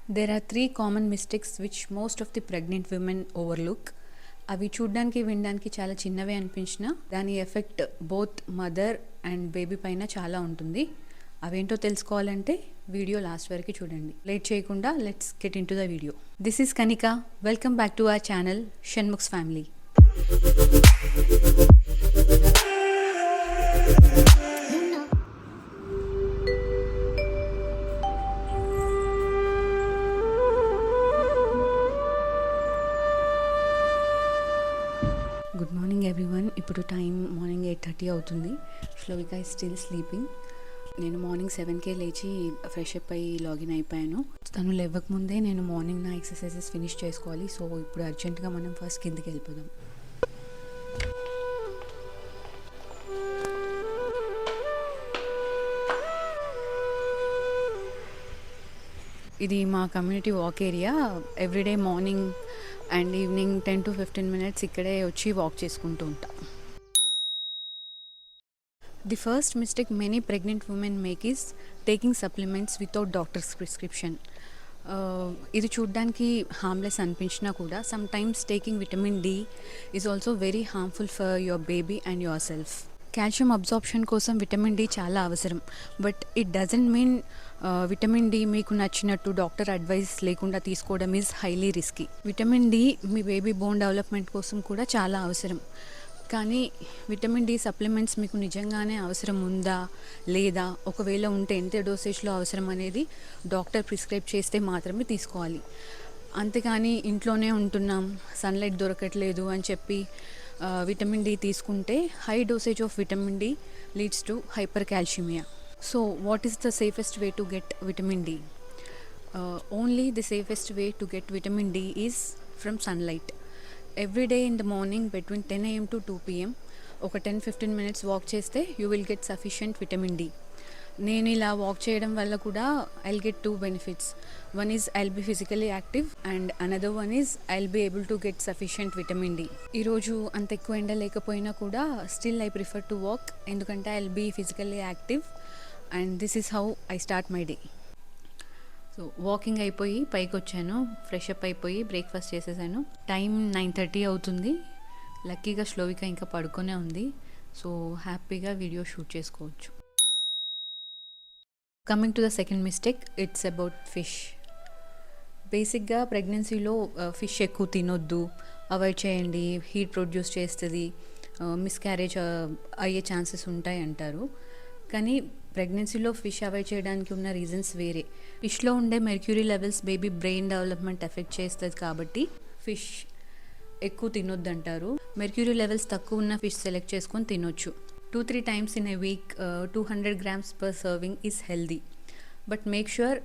There are 3 common mistakes which most of the pregnant women overlook. అవి చూడ్డానికి వినడానికి చాలా చిన్నవే అనిపించినా దాని effect both mother and baby పైన చాలా ఉంటుంది. అవేంటో తెలుసుకోవాలంటే వీడియో లాస్ట్ వరకు చూడండి. లేట్ చేయకుండా let's get into the video. This is Kanika. Welcome back to our channel Shanmukh's family. Good morning everyone. ఇప్పుడు టైం మార్నింగ్ 8:30 అవుతుంది. Slovika is still sleeping. నేను మార్నింగ్ 7కే లేచి ఫ్రెష్ అప్ అయ్యి లాగిన్ అయిపోయాను. తను లేవకముందే నేను మార్నింగ్ నా ఎక్సర్సైజెస్ ఫినిష్ చేసుకోవాలి. సో ఇప్పుడు అర్జెంటుగా మనం ఫస్ట్ కిందికి వెళ్ళిపోదాం. ఇది మా community walk area. Everyday morning and evening 10 to 15 minutes ఇక్కడే వచ్చి వాక్ చేసుకుంటూ ఉంటాం. The first mistake many pregnant women make is taking supplements without doctor's prescription. ఇది చూడ్డానికి హార్మ్లెస్ అనిపించినా కూడా sometimes taking vitamin D is also very harmful for your baby and yourself. Calcium absorption కోసం vitamin D చాలా అవసరం. But it doesn't mean vitamin D మీకు నచ్చినట్టు doctor advice లేకుండా తీసుకోవడం is highly risky. Vitamin D మీ baby bone development కోసం కూడా చాలా అవసరం. కానీ విటమిన్ డి సప్లిమెంట్స్ మీకు నిజంగానే అవసరం ఉందా లేదా, ఒకవేళ ఉంటే ఎంత డోసేజ్లో అవసరం అనేది డాక్టర్ ప్రిస్క్రైబ్ చేస్తే మాత్రమే తీసుకోవాలి. అంతేకాని ఇంట్లోనే ఉంటున్నాం, సన్లైట్ దొరకట్లేదు అని చెప్పి విటమిన్ డి తీసుకుంటే high dosage of vitamin D leads to hypercalcaemia. So what is the safest way to get vitamin D? Only the safest way to get vitamin D is from sunlight. Every day in the morning between 10 AM to 2 PM ఒక 10-15 minutes walk చేస్తే you will get sufficient vitamin D. నేను ఇలా walk చేయడం వల్ల కూడా I'll get 2 benefits. One is I'll be physically active and another one is I'll be able to get sufficient vitamin D. ఈరోజు అంత ఎక్కువ ఎండ లేకపోయినా కూడా still I prefer to walk, ఎందుకంటే I'll be physically active and this is how I start my day. So walking అయిపోయి పైకి వచ్చాను, ఫ్రెష్ అప్ అయిపోయి బ్రేక్ఫాస్ట్ చేసేసాను. టైం 9:30 అవుతుంది. లక్కీగా శ్లోవిక ఇంకా పడుకునే ఉంది. సో హ్యాపీగా వీడియో షూట్ చేసుకోవచ్చు. Coming to the second mistake, it's about fish. బేసిక్గా ప్రెగ్నెన్సీలో ఫిష్ ఎక్కువ తినొద్దు, అవాయిడ్ చేయండి, హీట్ ప్రొడ్యూస్ చేస్తుంది, మిస్క్యారేజ్ అయ్యే ఛాన్సెస్ ఉంటాయి అంటారు. కానీ ప్రెగ్నెన్సీలో ఫిష్ అవాయిడ్ చేయడానికి ఉన్న రీజన్స్ వేరే. ఫిష్లో ఉండే mercury levels baby brain development effect చేస్తుంది కాబట్టి ఫిష్ ఎక్కువ తినొద్దు అంటారు. మెర్క్యూరీ లెవెల్స్ తక్కువ ఉన్న ఫిష్ సెలెక్ట్ చేసుకొని తినొచ్చు. 2-3 times in a week, 200 grams per serving is healthy. But make sure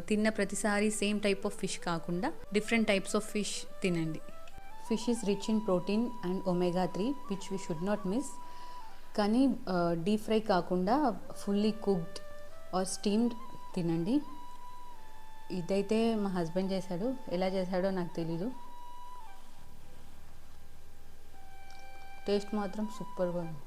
తిన్న ప్రతిసారి సేమ్ టైప్ ఆఫ్ ఫిష్ కాకుండా డిఫరెంట్ టైప్స్ ఆఫ్ ఫిష్ తినండి. Fish is rich in protein and omega-3 which we should not miss. కానీ deep fry కాకుండా fully cooked or steamed తినండి. ఇదైతే మా husband చేశాడు, ఎలా చేశాడో నాకు తెలీదు. టేస్ట్ మాత్రం సూపర్గా ఉంది.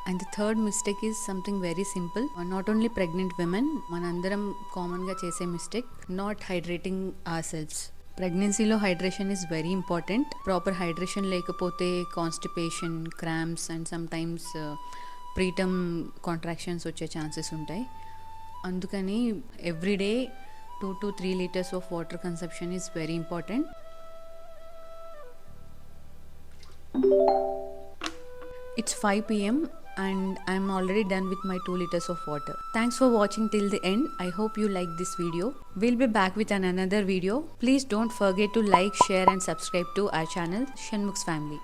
And the third mistake is something very simple. Not only pregnant women, మనందరం కామన్గా చేసే mistake, not hydrating our selfs. ప్రెగ్నెన్సీలో hydration is very important. Proper hydration లేకపోతే constipation, cramps and sometimes preterm contractions వచ్చే chances ఉంటాయి. అందుకని every day 2 to 3 liters of water consumption is very important. It's 5 PM and I'm already done with my 2 liters of water. Thanks for watching till the end. I hope you like this video. We'll be back with another video. Please don't forget to like, share and subscribe to our channel Shunmukh's Family.